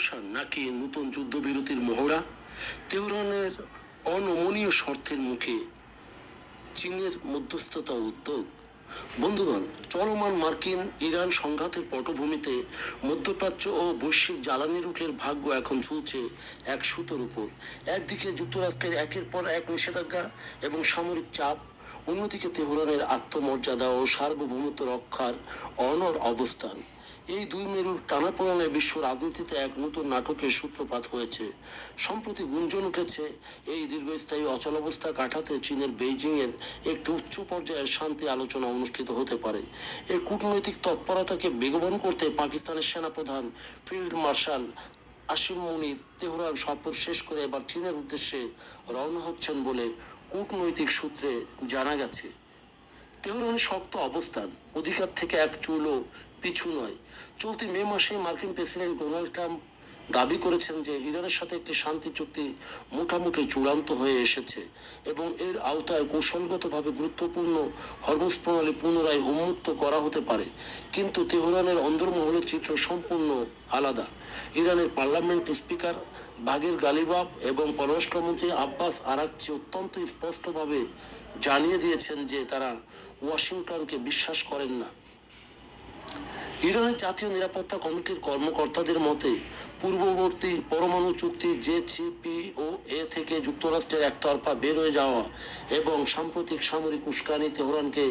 অবসান নাকি নতুন যুদ্ধবিরতির মহড়া? তেহরানের অনমনীয় শর্তের মুখে চীনের মধ্যস্থতা উদ্যোগ। বন্ধুগণ, চলমান মার্কিন ইরান সংঘাতের পটভূমিতে মধ্যপ্রাচ্য ও বৈশ্বিক জ্বালানি রুটের ভাগ্য এখন ঝুলছে এক সুতোর উপর। একদিকে যুক্তরাষ্ট্রের একের পর এক নিষেধাজ্ঞা এবং সামরিক চাপ, অন্যদিকে তেহরানের আত্মমর্যাদা ও সার্বভৌমত্ব রক্ষার অনড় অবস্থান। এই দুই মেরুর টানাপোড়েনে বিশ্ব রাজনীতিতে এক নতুন নাটকের সূত্রপাত হয়েছে। সম্প্রতি গুঞ্জন উঠেছে, এই দীর্ঘস্থায়ী অচলাবস্থা কাটাতে চীনের বেইজিং এর একটি উচ্চ পর্যায়ের শান্তি আলোচনা অনুষ্ঠিত হতে পারে। এই কূটনৈতিক তৎপরতাকে বেগবান করতে পাকিস্তানের সেনাপ্রধান ফিল্ড মার্শাল আসিম মুনির তেহরান সফর শেষ করে এবার চীনের উদ্দেশ্যে রওনা হচ্ছেন বলে কূটনৈতিক সূত্রে জানা গেছে। তেহরানের শক্ত অবস্থান, অধিকার থেকে এক চুলও পিছু নয়। চলতি মে মাসে মার্কিন প্রেসিডেন্ট ডোনাল্ড ট্রাম্প দাবি করেছেন যে ইরানের সাথে একটি শান্তি চুক্তি মোটামুটি চূড়ান্ত হয়ে এসেছে এবং এর আওতায় কৌশলগতভাবে গুরুত্বপূর্ণ হরমুজ প্রণালী পুনরায় উন্মুক্ত করা হতে পারে। কিন্তু তেহরানের অন্দরমহলের চিত্র সম্পূর্ণ আলাদা। ইরানের পার্লামেন্ট স্পিকার বাগির গালিবাফ এবং পররাষ্ট্রমন্ত্রী আব্বাস আরাকচি অত্যন্ত স্পষ্টভাবে জানিয়ে দিয়েছেন যে তারা ওয়াশিংটনকে বিশ্বাস করেন না। ইরানের জাতীয় নিরাপত্তা কমিটির কর্মকর্তাদের মতে, পূর্ববর্তী পরমাণু চুক্তি JCPOA থেকে যুক্তরাষ্ট্রের একতরফা বের হয়ে যাওয়া এবং সাম্প্রতিক সামরিক উস্কানি তেহরানকে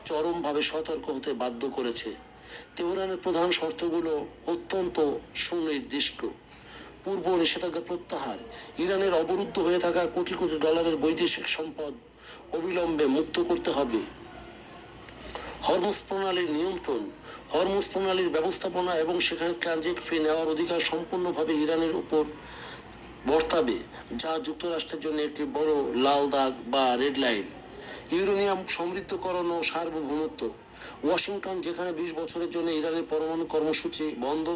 চরমভাবে সতর্ক হতে বাধ্য করেছে। তেহরানের প্রধান শর্তগুলো অত্যন্ত সুনির্দিষ্ট। পূর্ব নিষেধাজ্ঞা প্রত্যাহার, ইরানের অবরুদ্ধ হয়ে থাকা কোটি কোটি ডলারের বৈদেশিক সম্পদ অবিলম্বে মুক্ত করতে হবে। হরমুজ প্রণালীর নিয়ন্ত্রণ, হরমুজ প্রণালীর ব্যবস্থাপনা এবং সেখানে ট্রানজিট ফি নেওয়ার অধিকার সম্পূর্ণভাবে ইরানের উপর বর্তাবে, যা যুক্তরাষ্ট্রের জন্য একটি বড় লাল দাগ বা রেড লাইন। ইউরেনিয়াম সমৃদ্ধকরণ ও সার্বভৌমত্ব, ওয়াশিংটন যেখানে 20 বছরের জন্য ইরানের পরমাণু কর্মসূচি বন্ধ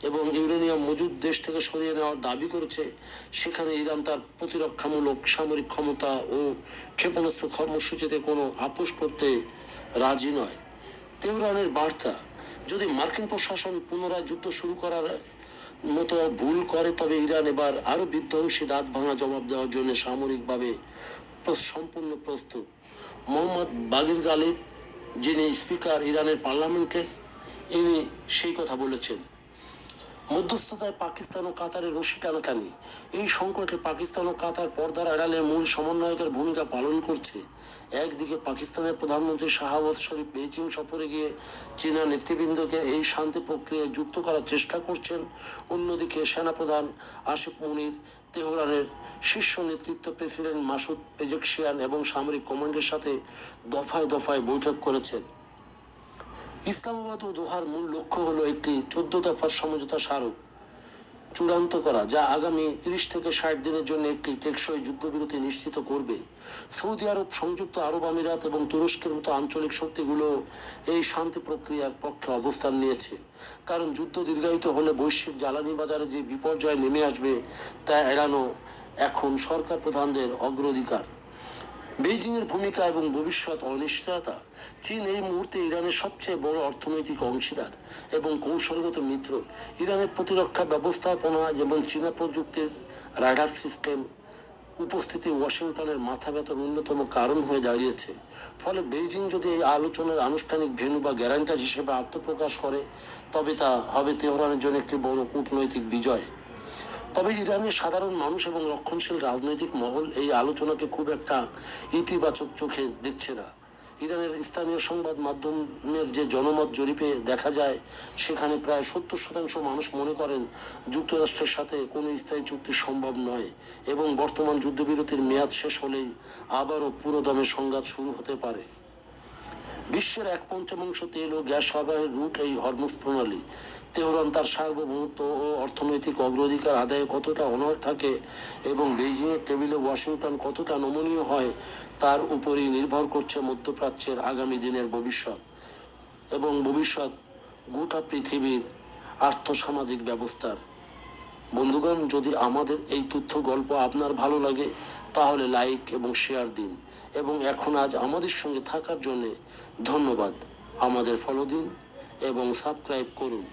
এবং ইউরেনিয়াম মজুদ দেশ থেকে সরিয়ে নেওয়ার দাবি করেছে, সেখানে ইরান তার প্রতিরক্ষামূলক সামরিক ক্ষমতা ও ক্ষেপণাস্ত্র কর্মসূচিতে কোনো আপোষ করতে রাজি নয়। তেহরানের বার্তা, যদি মার্কিন প্রশাসন পুনরায় যুদ্ধ শুরু করার মতো ভুল করে তবে ইরান এবার আরো বিধ্বংসী দাঁত ভাঙা জবাব দেওয়ার জন্য সামরিকভাবে সম্পূর্ণ প্রস্তুত। মোহাম্মদ বাগির গালিব, যিনি স্পিকার ইরানের পার্লামেন্টের, ইনি সেই কথা বলেছেন। মধ্যস্থতায় পাকিস্তান ও কাতারের রশি টানাটানি, এই সংকটে পাকিস্তান ও কাতার পর্দার আড়ালে মূল সমন্বয়কের ভূমিকা পালন করছে। একদিকে পাকিস্তানের প্রধানমন্ত্রী শাহবাজ শরীফ বেইজিং সফরে গিয়ে চীনা নেতৃবৃন্দকে এই শান্তি প্রক্রিয়ায় যুক্ত করার চেষ্টা করছেন, অন্যদিকে সেনাপ্রধান আসিফ মুনির তেহরানের শীর্ষ নেতৃত্ব প্রেসিডেন্ট মাসুদ পেজেকশিয়ান এবং সামরিক কমান্ডের সাথে দফায় দফায় বৈঠক করেছেন। ইসলামাবাদ ও দোহার মূল লক্ষ্য হলো একটি 14 দফার সমঝোতা স্মারক চূড়ান্ত করা, যা আগামী 30 থেকে 60 দিনের জন্য একটি টেকসই যুদ্ধবিরতি নিশ্চিত করবে। সৌদি আরব, সংযুক্ত আরব আমিরাত এবং তুরস্কের মতো আঞ্চলিক শক্তিগুলো এই শান্তি প্রক্রিয়ার পক্ষে অবস্থান নিয়েছে, কারণ যুদ্ধ দীর্ঘায়িত হলে বৈশ্বিক জ্বালানি বাজারে যে বিপর্যয় নেমে আসবে তা এড়ানো এখন সরকার প্রধানদের অগ্রাধিকার। বেইজিং এর ভূমিকা এবং ভবিষ্যৎ অনিশ্চয়তা, চীন এই মুহূর্তে ইরানের সবচেয়ে বড় অর্থনৈতিক অংশীদার এবং কৌশলগত মিত্র। ইরানের প্রতিরক্ষা ব্যবস্থাপনা এবং চীনা প্রযুক্তির রাডার সিস্টেম উপস্থিতি ওয়াশিংটনের মাথা ব্যথার অন্যতম কারণ হয়ে দাঁড়িয়েছে। ফলে বেইজিং যদি এই আলোচনার আনুষ্ঠানিক ভেন্যু বা গ্যারান্টার হিসেবে আত্মপ্রকাশ করে, তবে তা হবে তেহরানের জন্য একটি বড় কূটনৈতিক বিজয়। তবে ইরানের সাধারণ মানুষ এবং রক্ষণশীল রাজনৈতিক মহল এই আলোচনাকে খুব একটা ইতিবাচক চোখে দেখছে না। ইরানের স্থানীয় সংবাদ মাধ্যমের যে জনমত জরিপে দেখা যায়, সেখানে প্রায় 70% মানুষ মনে করেন যুক্তরাষ্ট্রের সাথে কোনো স্থায়ী চুক্তি সম্ভব নয় এবং বর্তমান যুদ্ধবিরতির মেয়াদ শেষ হলেই আবারও পুরোদমে সংঘাত শুরু হতে পারে। বিশ্বের 1/5 তেল ও গ্যাস সরবরাহের রুট এই হরমুজ প্রণালী। তেহরান তার সার্বভৌমত্ব ও অর্থনৈতিক অগ্রাধিকার আদায়ে কতটা অনড় থাকে এবং বেইজিং এর টেবিলে ওয়াশিংটন কতটা নমনীয় হয়, তার উপরই নির্ভর করছে মধ্যপ্রাচ্যের আগামী দিনের ভবিষ্যৎ এবং ভবিষ্যৎ গোটা পৃথিবীর আর্থসামাজিক ব্যবস্থার। বন্ধুগণ, যদি আমাদের এই তথ্য গল্প আপনার ভালো লাগে তাহলে লাইক এবং শেয়ার দিন এবং আজ আমাদের সঙ্গে থাকার জন্য ধন্যবাদ। আমাদের ফলো দিন এবং সাবস্ক্রাইব করুন।